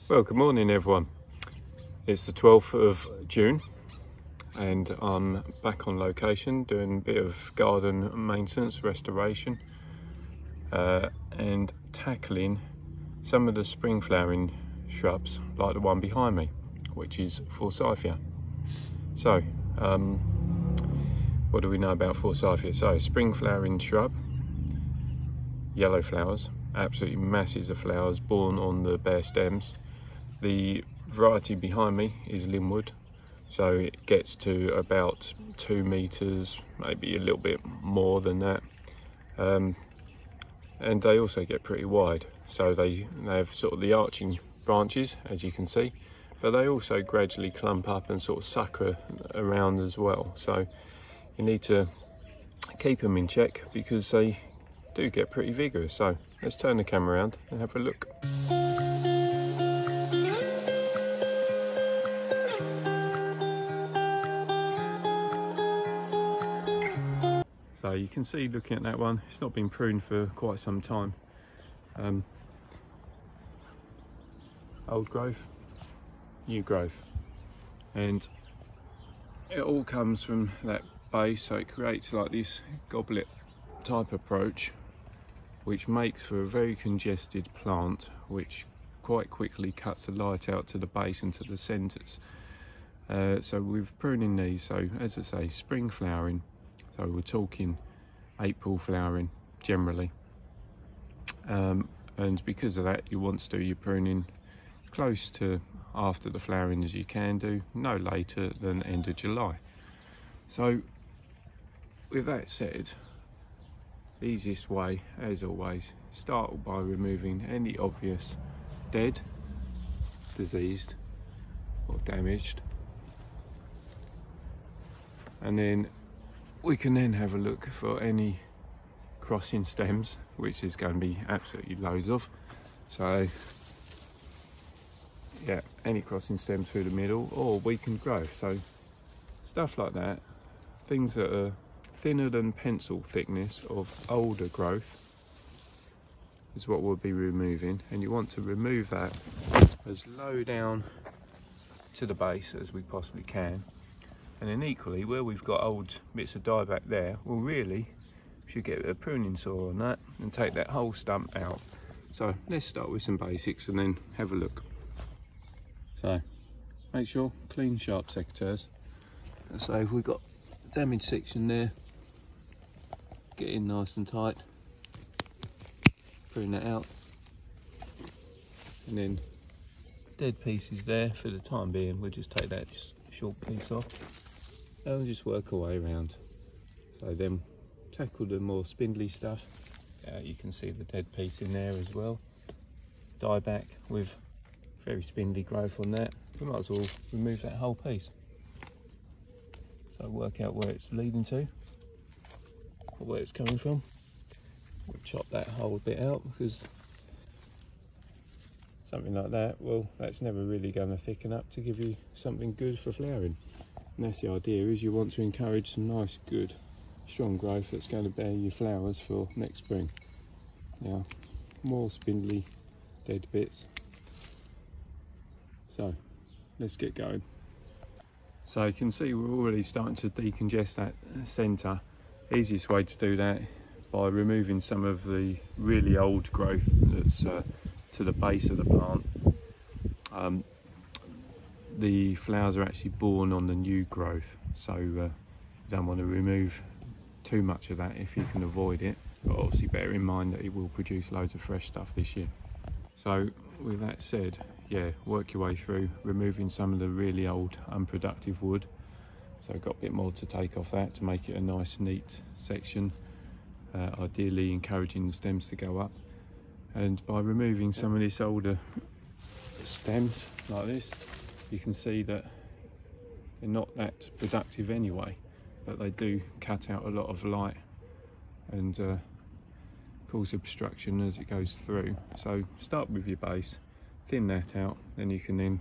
Well, good morning everyone. It's the 12th of June and I'm back on location doing a bit of garden maintenance, restoration and tackling some of the spring flowering shrubs like the one behind me, which is Forsythia. So, what do we know about Forsythia? So, spring flowering shrub, yellow flowers, absolutely masses of flowers borne on the bare stems. The variety behind me is linwood, so it gets to about 2 meters, maybe a little bit more than that, and they also get pretty wide, so they have sort of the arching branches, as you can see, but they also gradually clump up and sort of sucker around as well, so you need to keep them in check because they do get pretty vigorous. So let's turn the camera around and have a look. So you can see, looking at that one, it's not been pruned for quite some time. Old growth, new growth, and it all comes from that base, so it creates like this goblet type approach, which makes for a very congested plant, which quite quickly cuts the light out to the base and to the centres. So with pruning these, so as I say, spring flowering, so we're talking April flowering generally, and because of that you want to do your pruning close to after the flowering as you can do, no later than end of July. So with that said, the easiest way, as always, start by removing any obvious dead, diseased or damaged, and then we can then have a look for any crossing stems, which is going to be absolutely loads of. So yeah, any crossing stems through the middle or weakened growth, so stuff like that, things that are thinner than pencil thickness of older growth is what we'll be removing, and you want to remove that as low down to the base as we possibly can. And then equally, where we've got old bits of dieback there, we'll really should get a pruning saw on that and take that whole stump out. So let's start with some basics and then have a look. So make sure clean, sharp secateurs. So if we've got a damaged section there, get in nice and tight, prune that out, and then dead pieces there, for the time being we'll just take that short piece off and we'll just work our way around. So then tackle the more spindly stuff. You can see the dead piece in there as well, dieback with very spindly growth on that. We might as well remove that whole piece. So work out where it's leading to, or where it's coming from. We'll chop that whole bit out, because something like that, well, that's never really going to thicken up to give you something good for flowering. And that's the idea, is you want to encourage some nice, good, strong growth that's going to bear you flowers for next spring. Now, more spindly dead bits. So let's get going. So you can see we're already starting to decongest that centre. Easiest way to do that by removing some of the really old growth that's to the base of the plant. The flowers are actually born on the new growth, so you don't want to remove too much of that if you can avoid it, but obviously bear in mind that it will produce loads of fresh stuff this year. So with that said, yeah, work your way through removing some of the really old unproductive wood. So I've got a bit more to take off that to make it a nice neat section, ideally encouraging the stems to go up. And by removing some of this older stems like this, you can see that they're not that productive anyway, but they do cut out a lot of light and cause obstruction as it goes through. So start with your base, thin that out, then you can then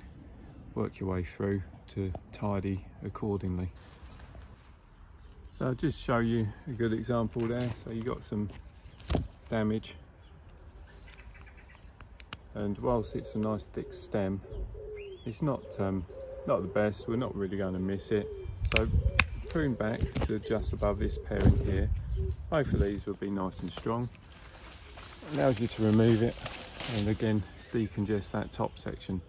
work your way through to tidy accordingly. So I'll just show you a good example there. So you got some damage and whilst it's a nice thick stem, it's not the best. We're not really going to miss it. So prune back to just above this parent here. Both of these will be nice and strong. Allows you to remove it and again decongest that top section.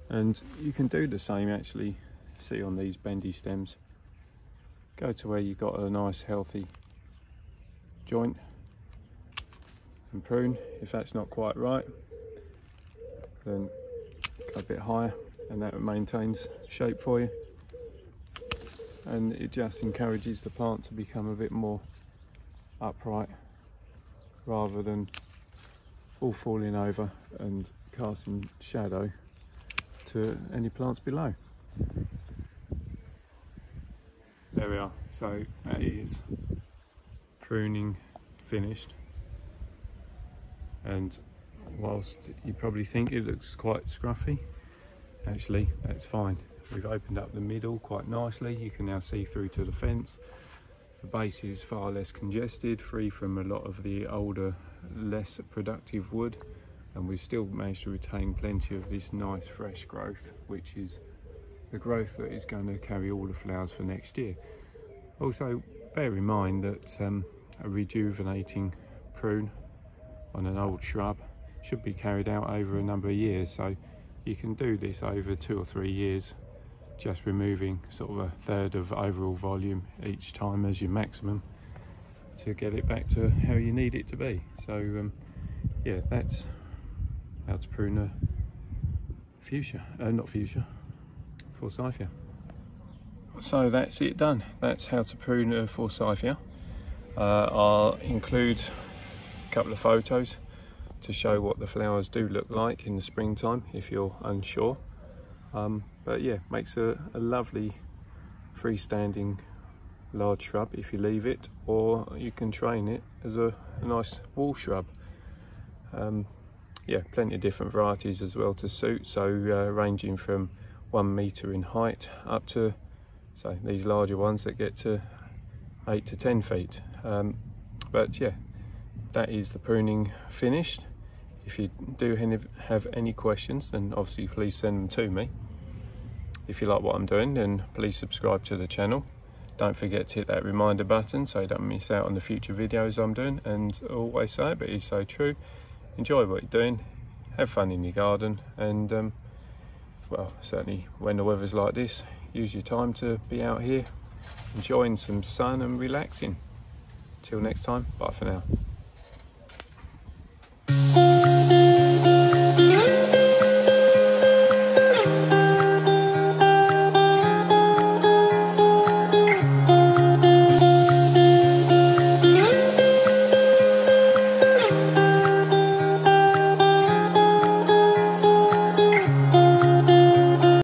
And you can do the same actually, see on these bendy stems. Go to where you've got a nice healthy joint and prune. If that's not quite right, then go a bit higher and that maintains shape for you. And it just encourages the plant to become a bit more upright rather than all falling over and casting shadow to any plants below. There we are. So that is pruning finished, and whilst you probably think it looks quite scruffy, actually that's fine. We've opened up the middle quite nicely. You can now see through to the fence. The base is far less congested, free from a lot of the older, less productive wood, and we've still managed to retain plenty of this nice fresh growth, which is the growth that is going to carry all the flowers for next year. Also, bear in mind that a rejuvenating prune on an old shrub should be carried out over a number of years, so you can do this over 2 or 3 years, just removing sort of a third of overall volume each time as your maximum to get it back to how you need it to be. So yeah, that's how to prune a Forsythia. So that's it done. That's how to prune a Forsythia. I'll include a couple of photos to show what the flowers do look like in the springtime if you're unsure. But yeah, makes a lovely freestanding large shrub if you leave it, or you can train it as a nice wall shrub. Yeah, plenty of different varieties as well to suit, so ranging from 1 metre in height up to, so these larger ones that get to 8 to 10 feet. But yeah, that is the pruning finished. If you do have any questions, then obviously please send them to me. If you like what I'm doing, then please subscribe to the channel. Don't forget to hit that reminder button so you don't miss out on the future videos I'm doing. And I always say it, but it's so true, enjoy what you're doing, have fun in your garden, and well, certainly when the weather's like this, use your time to be out here enjoying some sun and relaxing. Till next time, bye for now.